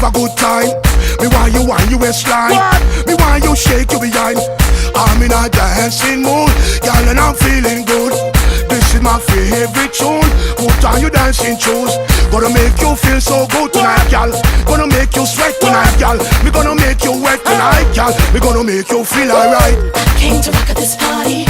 have a good time. Me want you waistline. Me want you shake your behind. I'm in a dancing mood, girl, and I'm feeling good. This is my favorite tune. Put on your dancing shoes. Gonna make you feel so good tonight, girl. Gonna make you sweat tonight, girl. Me gonna make you wet tonight, girl. Me gonna make you feel alright. I came to rock at this party.